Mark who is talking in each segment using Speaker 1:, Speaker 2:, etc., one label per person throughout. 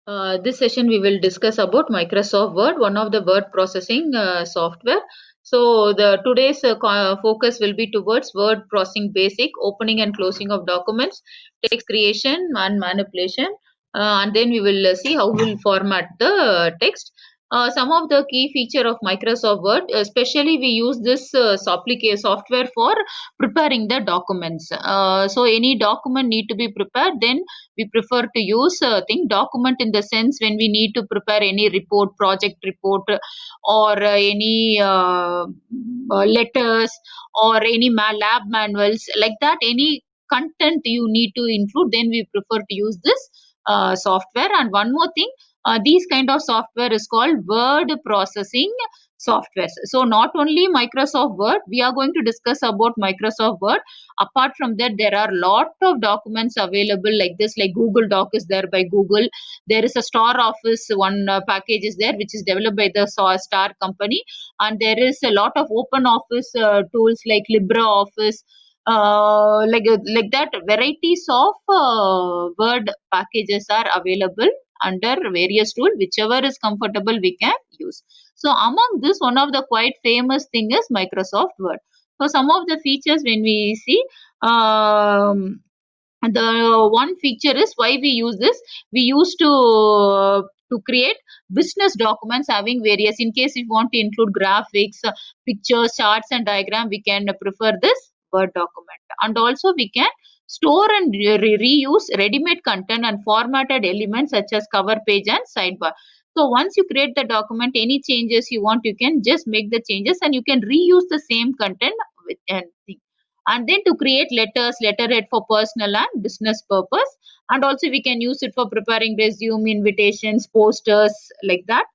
Speaker 1: This session we will discuss about Microsoft Word, one of the word processing software. So the today's focus will be towards word processing basic, opening and closing of documents, text creation and manipulation, and then we will see how we will format the text. Some of the key feature of Microsoft Word, especially we use this software for preparing the documents. So any document need to be prepared, then we prefer to use thing document in the sense when we need to prepare any report, project report, or any letters, or any lab manuals like that, any content you need to include, then we prefer to use this software. And one more thing, these kind of software is called word processing softwares. So not only Microsoft Word, we are going to discuss about Microsoft Word. Apart from that, there are lot of documents available like this, like Google Doc is there by Google. There is a Star Office one package is there, which is developed by the Star company. And there is a lot of open office tools like LibreOffice, like that. Varieties of word packages are available under various tools. Whichever is comfortable we can use. So among this, one of the quite famous thing is Microsoft Word. So some of the features when we see, the one feature is why we use this. We used to create business documents having various. In case if you want to include graphics, pictures, charts, and diagram, we can prefer this Word document. And also we can store and reuse ready-made content and formatted elements such as cover page and sidebar. So once you create the document, any changes you want, you can just make the changes and you can reuse the same content with anything. And then to create letters, letterhead for personal and business purpose. And also we can use it for preparing resume, invitations, posters, like that.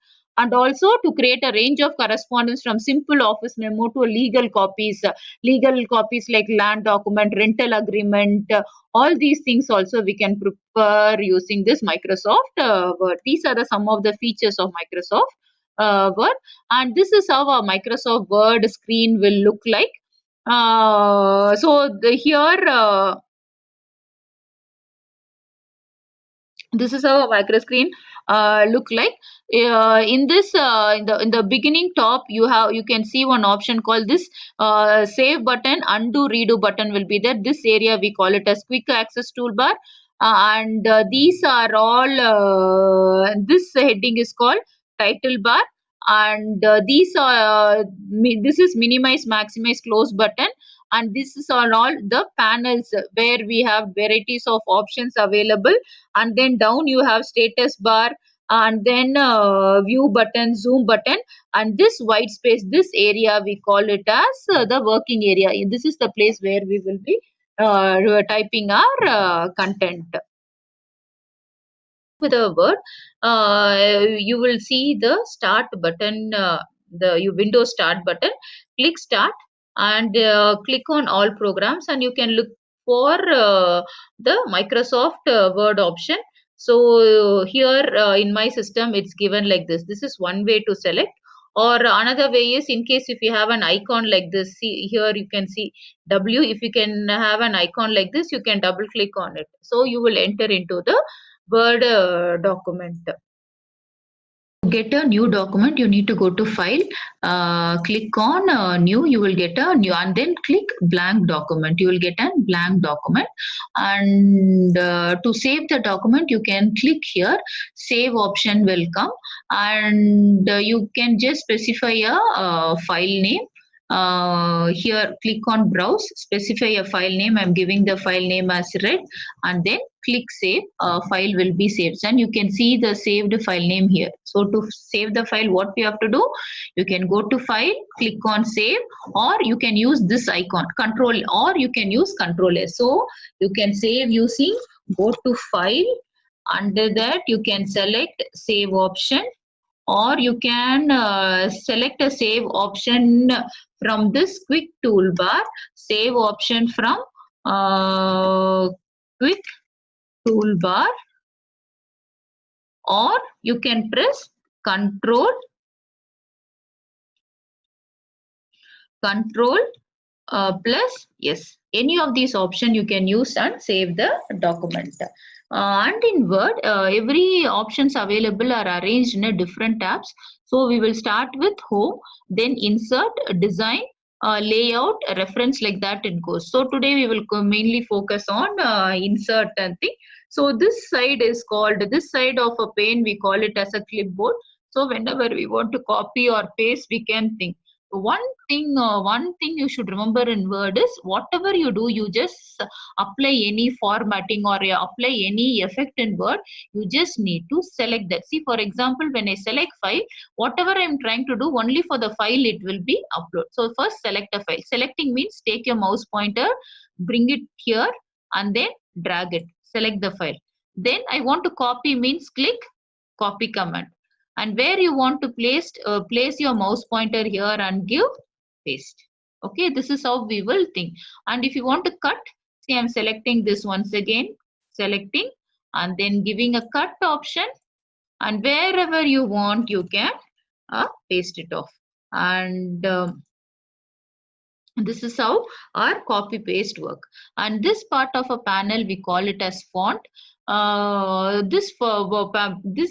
Speaker 1: And also to create a range of correspondence from simple office memo to legal copies like land document, rental agreement, all these things also we can prepare using this Microsoft Word. These are the some of the features of Microsoft Word. And this is how a Microsoft Word screen will look like. Here, this is how a micro screen look like. In this, in the beginning top, you can see one option called this save button, undo, redo button will be there. This area we call it as quick access toolbar, and these are all. This heading is called title bar, and these are this is minimize, maximize, close button. And this is on all the panels where we have varieties of options available. And then down you have status bar, and then view button, zoom button. And this white space, this area we call it as the working area. This is the place where we will be typing our content. With a Word, you will see the start button, the Windows start button. Click start, and click on all programs, and you can look for the Microsoft Word option. So here in my system it's given like this. This is one way to select. Or another way is, in case if you have an icon like this, see here you can see W. If you can have an icon like this, you can double click on it, so you will enter into the Word document. To get a new document, you need to go to File, click on New. You will get a new, and then click Blank Document. You will get a blank document. And to save the document, you can click here. Save option will come, and you can just specify a file name. Here click on browse, specify a file name. I'm giving the file name as red, and then click save. File will be saved, and you can see the saved file name here. So to save the file, what we have to do, you can go to file, click on save, or you can use this icon control, or you can use control S. So you can save using, go to file, under that you can select save option, or you can select a save option from this quick toolbar. Save option from quick toolbar, or you can press control plus yes. Any of these option you can use and save the document. And in Word, every options available are arranged in a different tabs. So we will start with home, then insert, design, layout, reference, like that it goes. So today we will mainly focus on insert and thing. So this side is called, this side of a pane we call it as a clipboard. So whenever we want to copy or paste, we can think. One thing you should remember in Word is whatever you do, you just apply any formatting or apply any effect in Word, you just need to select that. See, for example, when I select file, whatever I'm trying to do, only for the file it will be upload. So first select a file. Selecting means take your mouse pointer, bring it here, and then drag it. Select the file. Then I want to copy means click copy command. And where you want to place your mouse pointer here and give paste. Okay, this is how we will think. And if you want to cut, see, I'm selecting this once again, selecting and then giving a cut option, and wherever you want you can paste it off. And this is how our copy paste work. And this part of a panel we call it as font. This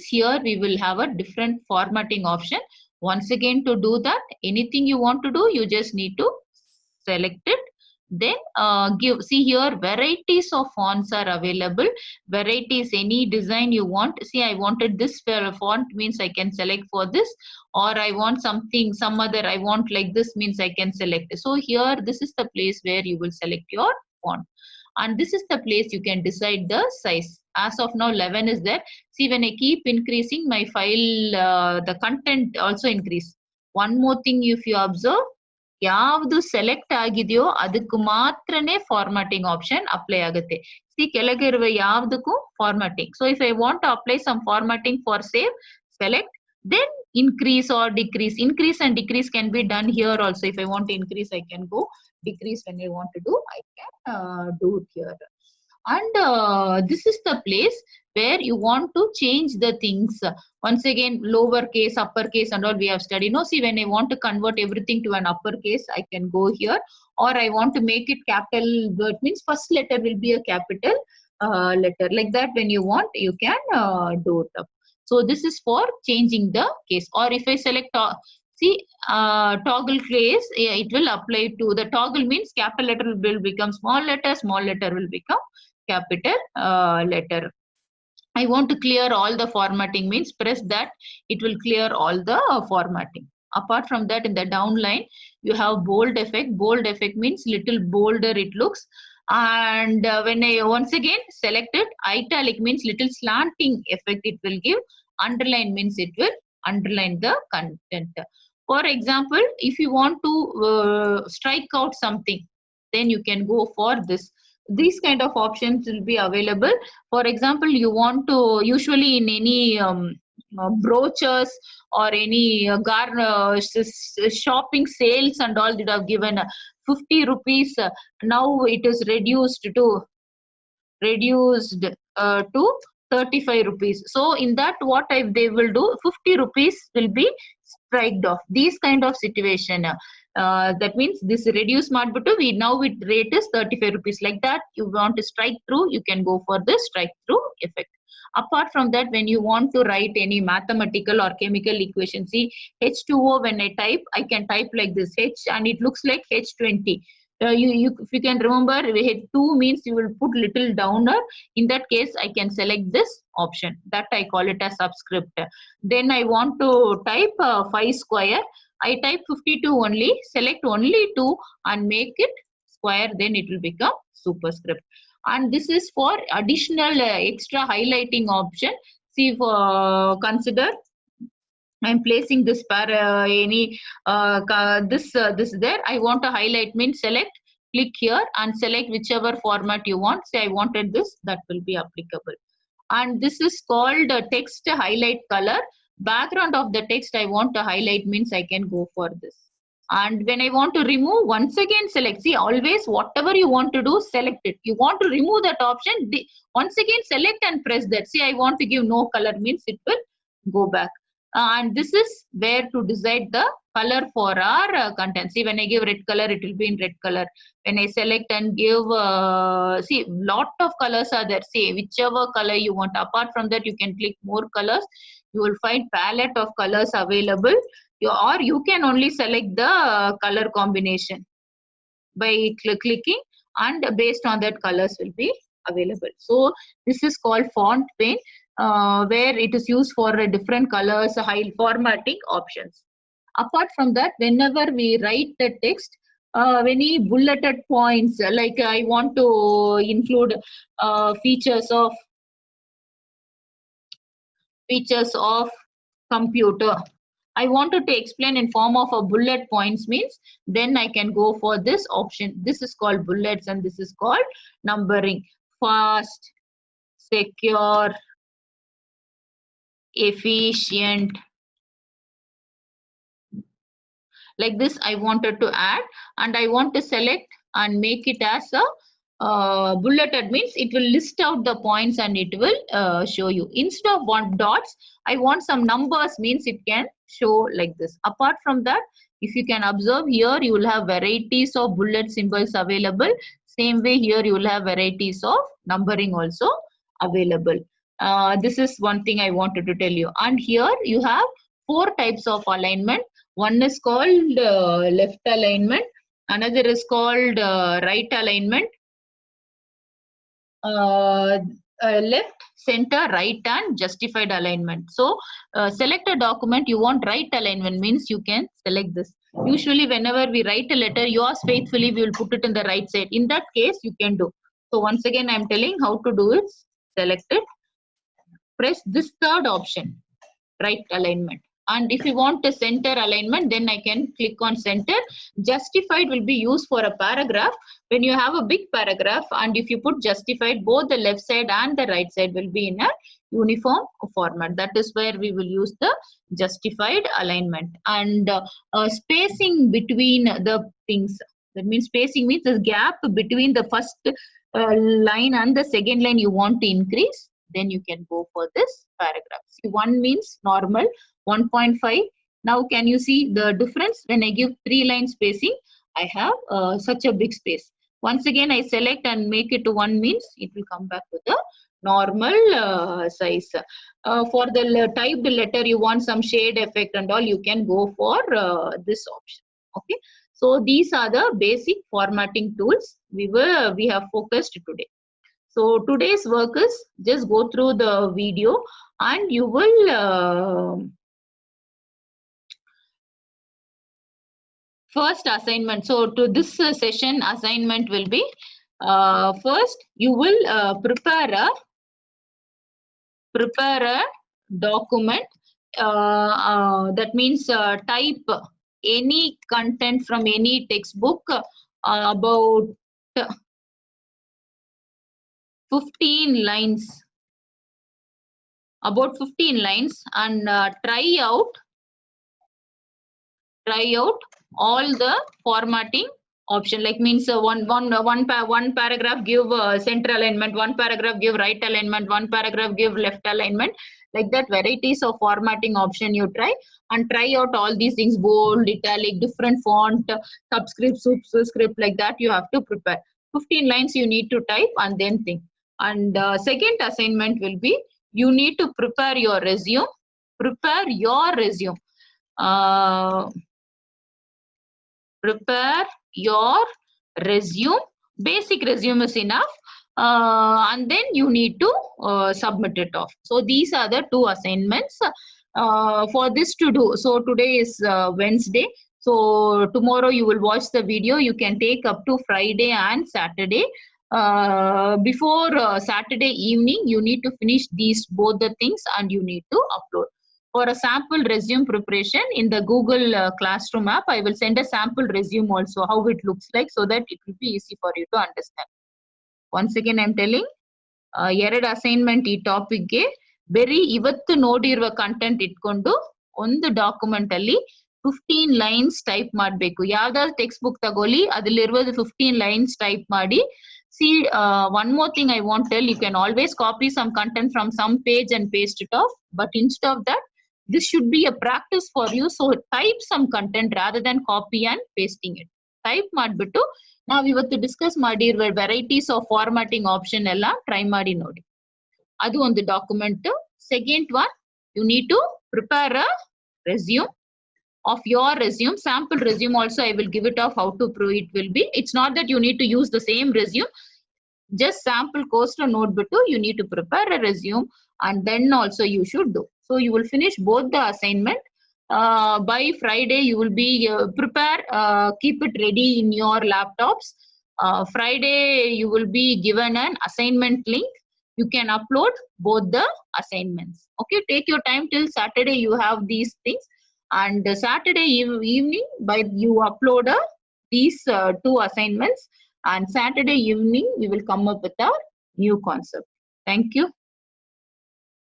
Speaker 1: here we will have a different formatting option. Once again, to do that, anything you want to do, you just need to select it. Then see here, varieties of fonts are available. Varieties, any design you want. See, I wanted this font, means I can select for this, or I want something, some other, I want like this, means I can select. So here, this is the place where you will select your font. And this is the place you can decide the size. As of now, 11 is there. See, when I keep increasing my file, the content also increase. One more thing, if you observe, ಯಾವುದು select ಆಗಿದೆಯೋ ಅದಕ್ಕೆ ಮಾತ್ರನೇ formatting option apply ಆಗುತ್ತೆ. See, ಕೆಳಗಿರುವ ಯಾವುದಕ್ಕೂ formatting. So if I want to apply some formatting for save, select, then increase or decrease. Increase and decrease can be done here also. If I want to increase, I can go. Decrease when I want to do, I can do it here. And this is the place where you want to change the things. Once again, lowercase, uppercase and all we have studied. No, see, when I want to convert everything to an uppercase, I can go here. Or I want to make it capital, that means first letter will be a capital letter. Like that, when you want, you can do it up. So this is for changing the case. Or if I select see, toggle case, it will apply to the toggle, means capital letter will become small letter will become capital letter. I want to clear all the formatting, means press that, it will clear all the formatting. Apart from that, in the downline, you have bold effect. Bold effect means little bolder it looks. And when I once again select it, italic means little slanting effect it will give. Underline means it will underline the content. For example, if you want to strike out something, then you can go for this. These kind of options will be available. For example, you want to, usually in any brochures or any shopping sales and all, that have given 50 rupees, now it is reduced to 35 rupees. So in that, what if they will do, 50 rupees will be striked off. These kind of situation, that means this reduced mark we now with rate is 35 rupees. Like that, you want to strike through, you can go for the strike through effect. Apart from that, when you want to write any mathematical or chemical equation, see, H2O, when I type, I can type like this H and it looks like H20. If you can remember, H2 means you will put little downer. In that case, I can select this option, that I call it as subscript. Then I want to type 5 square, I type 52 only, select only 2 and make it square, then it will become superscript. And this is for additional extra highlighting option. See, consider I'm placing this this there. I want to highlight, means select, click here and select whichever format you want. Say I wanted this, that will be applicable. And this is called text highlight color. Background of the text I want to highlight, means I can go for this. And when I want to remove, once again select. See, always whatever you want to do, select it. You want to remove that option, once again select and press that. See, I want to give no color, means it will go back. And this is where to decide the color for our content. See, when I give red color, it will be in red color. When I select and give, see, lot of colors are there. See, whichever color you want. Apart from that, you can click more colors. You will find palette of colors available. Or you can only select the color combination by clicking, and based on that colors will be available. So this is called font pane, where it is used for different colors, high formatting options. Apart from that, whenever we write the text, any bulleted points, like I want to include features of computer, I wanted to explain in form of a bullet points, means then I can go for this option. This is called bullets and this is called numbering. Fast, secure, efficient, like this I wanted to add, and I want to select and make it as a bulleted, means it will list out the points and it will show you. Instead of one dots, I want some numbers, means it can show like this. Apart from that, if you can observe here, you will have varieties of bullet symbols available. Same way here you will have varieties of numbering also available. This is one thing I wanted to tell you. And here you have 4 types of alignment. One is called left alignment, another is called right alignment, left, center, right, and justified alignment. So select a document you want right alignment, means you can select this. Usually whenever we write a letter, yours faithfully, we will put it in the right side. In that case, you can do. So once again, I am telling how to do it. Select it. Press this third option, right alignment. And if you want a center alignment, then I can click on center. Justified will be used for a paragraph. When you have a big paragraph and if you put justified, both the left side and the right side will be in a uniform format. That is where we will use the justified alignment. And spacing between the things. That means spacing means the gap between the first line and the second line you want to increase. Then you can go for this paragraph. See, 1 means normal, 1.5. Now can you see the difference? When I give 3 line spacing, I have such a big space. Once again, I select and make it to 1, means it will come back to the normal size. For the typed letter, you want some shade effect and all, you can go for this option. Okay. So these are the basic formatting tools we have focused today. So today's work is just go through the video and you will first assignment. So to this session assignment will be first you will prepare a document. That means type any content from any textbook about 15 lines, about 15 lines, and try out all the formatting option. Like means one paragraph give center alignment, one paragraph give right alignment, one paragraph give left alignment. Like that, varieties of formatting option you try, and try out all these things: bold, italic, different font, subscript, superscript. Like that you have to prepare 15 lines you need to type and then think. And second assignment will be you need to prepare your resume. Prepare your resume. Prepare your resume. Basic resume is enough. And then you need to submit it off. So these are the 2 assignments for this to do. So today is Wednesday. So tomorrow you will watch the video. You can take up to Friday and Saturday. Before Saturday evening, you need to finish both the things and you need to upload. For a sample resume preparation in the Google Classroom app, I will send a sample resume also, how it looks like, so that it will be easy for you to understand. Once again, I am telling, ಎರಡು assignment ಈ ಟಾಪಿಕ್ಗೆ ಬರೀ ಇವತ್ತು ನೋಡಿರುವ content ಇಟ್ಕೊಂಡು ಒಂದು document ಅಲ್ಲಿ 15 lines type ಮಾಡಬೇಕು. ಯಾವ್ದಾದ್ರು ಟೆಕ್ಸ್ಟ್ ಬುಕ್ ತಗೊಳ್ಳಿ, ಅದರಲ್ಲಿರುವುದು 15 ಲೈನ್ಸ್ ಟೈಪ್ ಮಾಡಿ. See, one more thing I want to tell, you can always copy some content from some page and paste it off, but instead of that, This should be a practice for you. So type some content rather than copy and pasting it. Type ಮಾಡ್ಬಿಟ್ಟು ನಾವು ಇವತ್ತು discuss ಮಾಡಿರುವ varieties of formatting option ಎಲ್ಲ try ಮಾಡಿ ನೋಡಿ. ಅದು ಒಂದು document. Second one, you need to prepare a resume of your resume. Sample resume also I will give it of how to prove it will be. It's not that you need to use the same resume. Just sample cost a note bittu. You need to prepare a resume and then also you should do. So you will finish both the assignment. By Friday you will be prepare, keep it ready in your laptops. Friday you will be given an assignment link. You can upload both the assignments. Okay, take your time till Saturday. You have these things, and Saturday evening by you upload these two assignments, and Saturday evening we will come up with a new concept. Thank you.